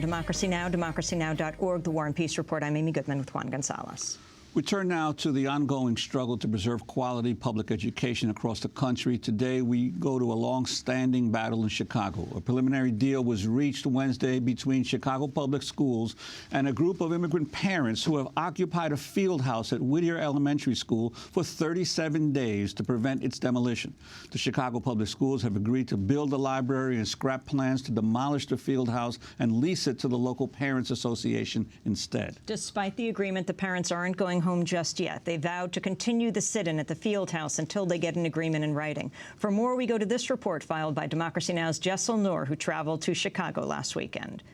Democracy Now!, democracynow.org, The War and Peace Report. I'm Amy Goodman with Juan Gonzalez. We turn now to the ongoing struggle to preserve quality public education across the country. Today, we go to a long-standing battle in Chicago. A preliminary deal was reached Wednesday between Chicago Public Schools and a group of immigrant parents who have occupied a field house at Whitter Elementary School for 37 days to prevent its demolition. The Chicago Public Schools have agreed to build the library and scrap plans to demolish the field house and lease it to the local Parents Association instead. Despite the agreement, the parents aren't going home just yet. They vowed to continue the sit-in at the field house until they get an agreement in writing. For more, we go to this report filed by Democracy Now!'s Jaisal Noor, who traveled to Chicago last weekend.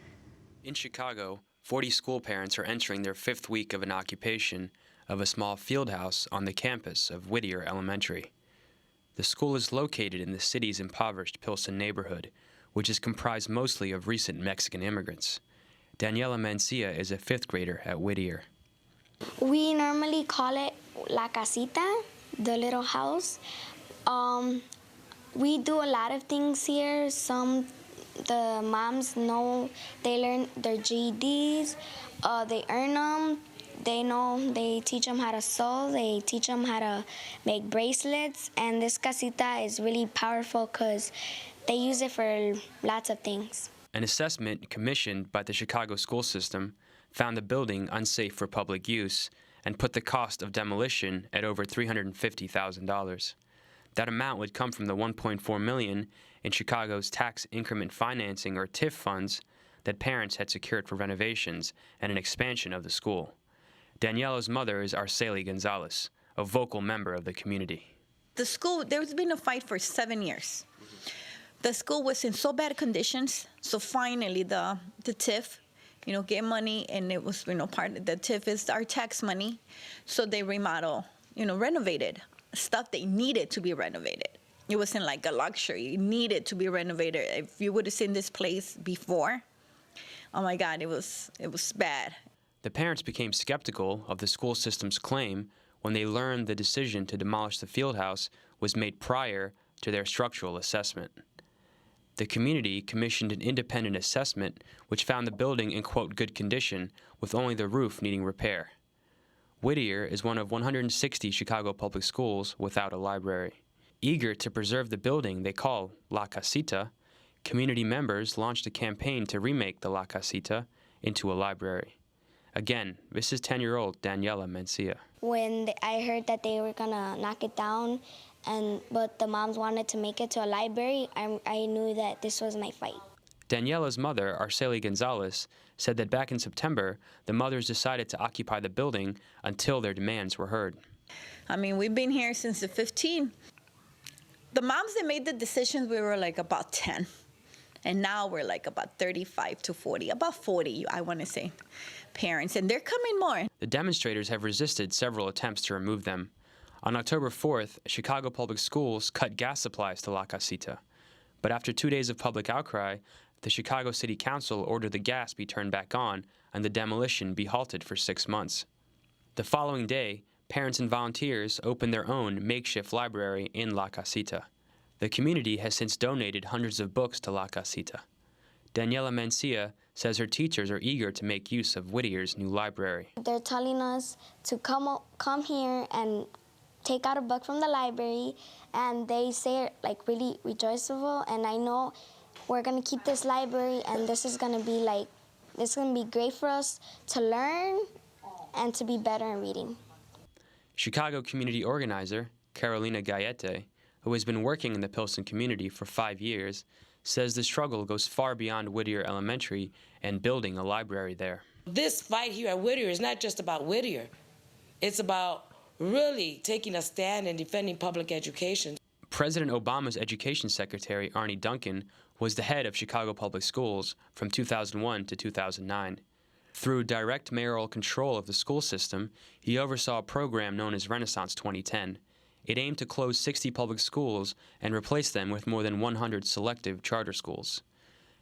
In Chicago, 40 school parents are entering their 5th week of an occupation of a small field house on the campus of Whitter Elementary. The school is located in the city's impoverished Pilsen neighborhood, which is comprised mostly of recent Mexican immigrants. Daniela Mencia is a 5th grader at Whitter. We normally call it La Casita, the little house. We do a lot of things here. The moms know, they learn their GEDs, they earn them, they teach them how to sew, they teach them how to make bracelets, and this casita is really powerful because they use it for lots of things. An assessment commissioned by the Chicago school system found the building unsafe for public use and put the cost of demolition at over $350,000. That amount would come from the $1.4 million in Chicago's tax increment financing, or TIF funds, that parents had secured for renovations and an expansion of the school. Daniela's mother is Cecille Gonzalez, a vocal member of the community. The school, there's been a fight for 7 years. The school was in so bad conditions, so finally the TIF, get money, and it was, part of the TIF is our tax money. So they renovated stuff they needed to be renovated. It wasn't like a luxury. It needed to be renovated. If you would have seen this place before, oh my God, it was bad. The parents became skeptical of the school system's claim when they learned the decision to demolish the field house was made prior to their structural assessment. The community commissioned an independent assessment which found the building in, quote, good condition, with only the roof needing repair. Whitter is one of 160 Chicago public schools without a library. Eager to preserve the building they call La Casita, community members launched a campaign to remake the La Casita into a library. Again, this is 10-year-old Daniela Mencia. When I heard that they were gonna knock it down, but the moms wanted to make it to a library, I knew that this was my fight. Daniela's mother, Cecille Gonzalez, said that back in September, the mothers decided to occupy the building until their demands were heard. We've been here since the 15. The moms that made the decisions, we were like about 10. And now we're like about 35 to 40, about 40, I want to say, parents. And they're coming more. The demonstrators have resisted several attempts to remove them. On October 4th, Chicago Public Schools cut gas supplies to La Casita. But after 2 days of public outcry, the Chicago City Council ordered the gas be turned back on and the demolition be halted for 6 months. The following day, parents and volunteers opened their own makeshift library in La Casita. The community has since donated hundreds of books to La Casita. Daniela Mencia says her teachers are eager to make use of Whitter's new library. They're telling us to come here and take out a book from the library, and they say it like really rejoiceful, and I know we're gonna keep this library, and this is gonna be great for us to learn and to be better in reading. Chicago community organizer Carolina Gallete, who has been working in the Pilsen community for 5 years, says the struggle goes far beyond Whitter Elementary and building a library there. This fight here at Whitter is not just about Whitter. It's about really taking a stand and defending public education. President Obama's education secretary, Arne Duncan, was the head of Chicago Public Schools from 2001 to 2009. Through direct mayoral control of the school system, he oversaw a program known as Renaissance 2010. It aimed to close 60 public schools and replace them with more than 100 selective charter schools.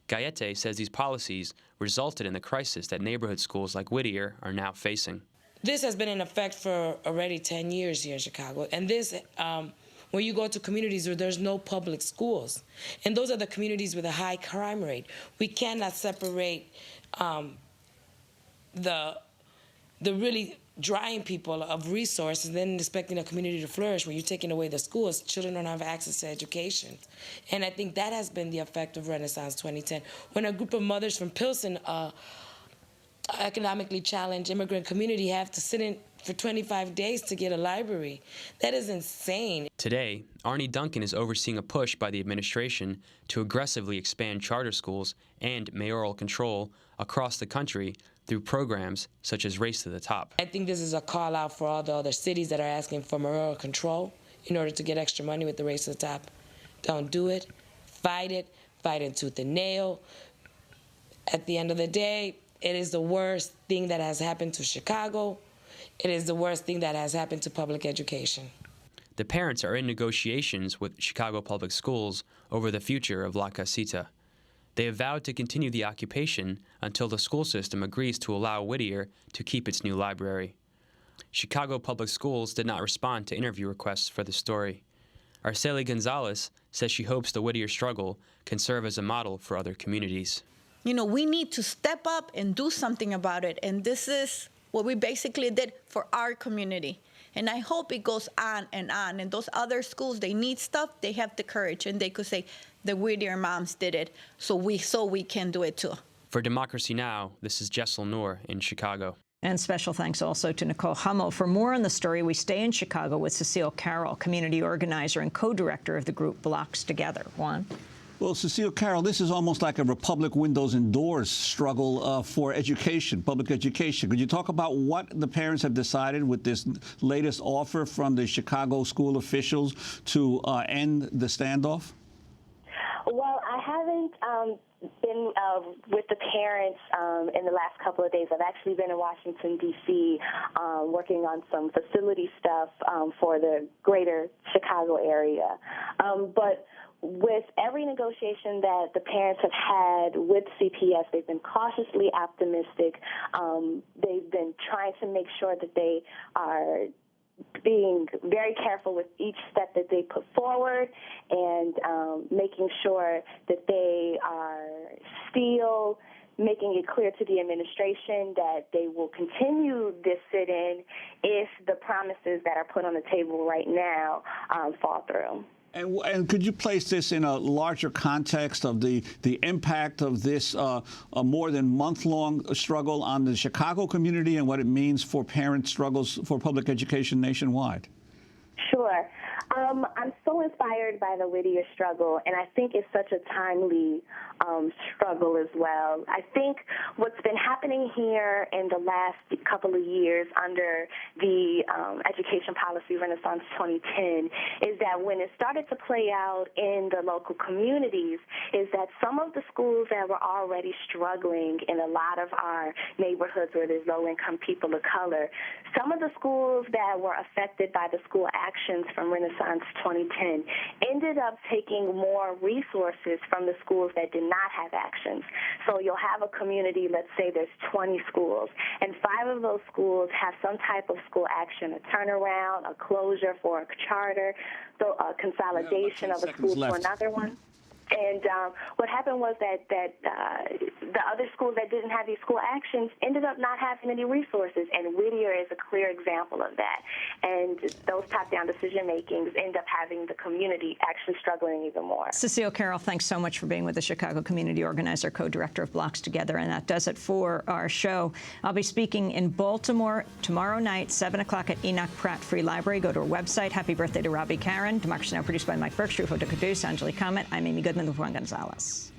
Gallete says these policies resulted in the crisis that neighborhood schools like Whitter are now facing. This has been in effect for already 10 years here in Chicago, and this, when you go to communities where there's no public schools, and those are the communities with a high crime rate, we cannot separate the really drying people of resources, and then expecting a community to flourish when you're taking away the schools. Children don't have access to education. And I think that has been the effect of Renaissance 2010. When a group of mothers from Pilsen, economically challenged immigrant community, have to sit in for 25 days to get a library. That is insane. Today, Arnie Duncan is overseeing a push by the administration to aggressively expand charter schools and mayoral control across the country through programs such as Race to the Top. I think this is a call out for all the other cities that are asking for mayoral control in order to get extra money with the Race to the Top. Don't do it. Fight it tooth and nail. At the end of the day, it is the worst thing that has happened to Chicago. It is the worst thing that has happened to public education. The parents are in negotiations with Chicago Public Schools over the future of La Casita. They have vowed to continue the occupation until the school system agrees to allow Whittier to keep its new library. Chicago Public Schools did not respond to interview requests for the story. Araceli Gonzalez says she hopes the Whittier struggle can serve as a model for other communities. You know, we need to step up and do something about it, and this is what we basically did for our community. And I hope it goes on, and those other schools, they need stuff, they have the courage, and they could say, the Whittier moms did it, so we can do it too. For Democracy Now!, this is Jaisal Noor in Chicago. And special thanks also to Nicole Hummel. For more on the story, we stay in Chicago with Cecille Carroll, community organizer and co-director of the group Blocks Together. Juan? Well, Cecille Carroll, this is almost like a Republic windows and doors struggle for education, public education. Could you talk about what the parents have decided with this latest offer from the Chicago school officials to end the standoff? Well, I haven't been with the parents in the last couple of days. I've actually been in Washington, D.C., working on some facility stuff for the greater Chicago area. But with every negotiation that the parents have had with CPS, they've been cautiously optimistic. They've been trying to make sure that they are being very careful with each step that they put forward and making sure that they are still making it clear to the administration that they will continue this sit-in if the promises that are put on the table right now fall through. And could you place this in a larger context of the impact of this a more than month-long struggle on the Chicago community and what it means for parent struggles for public education nationwide? Sure. I'm so inspired by the Whittier struggle, and I think it's such a timely struggle as well. I think what's been happening here in the last couple of years under the Education Policy Renaissance 2010 is that when it started to play out in the local communities is that some of the schools that were already struggling in a lot of our neighborhoods where there's low-income people of color, some of the schools that were affected by the school actions from Renaissance 2010 ended up taking more resources from the schools that did not have actions. So you'll have a community, let's say there's 20 schools, and 5 of those schools have some type of school action, a turnaround, a closure for a charter, a consolidation of a school to another one. And what happened was that the other schools that didn't have these school actions ended up not having any resources, and Whittier is a clear example of that. And those top-down decision-makings end up having the community actually struggling even more. Cecille Carroll, thanks so much for being with the Chicago Community Organizer, co-director of Blocks Together, and that does it for our show. I'll be speaking in Baltimore tomorrow night, 7 o'clock at Enoch Pratt Free Library. Go to our website. Happy birthday to Robbie Karen. Democracy Now! Produced by Mike Berkshire, Hoda Caduce, Anjali Kamat. I'm Amy Goodman with Juan Gonzalez.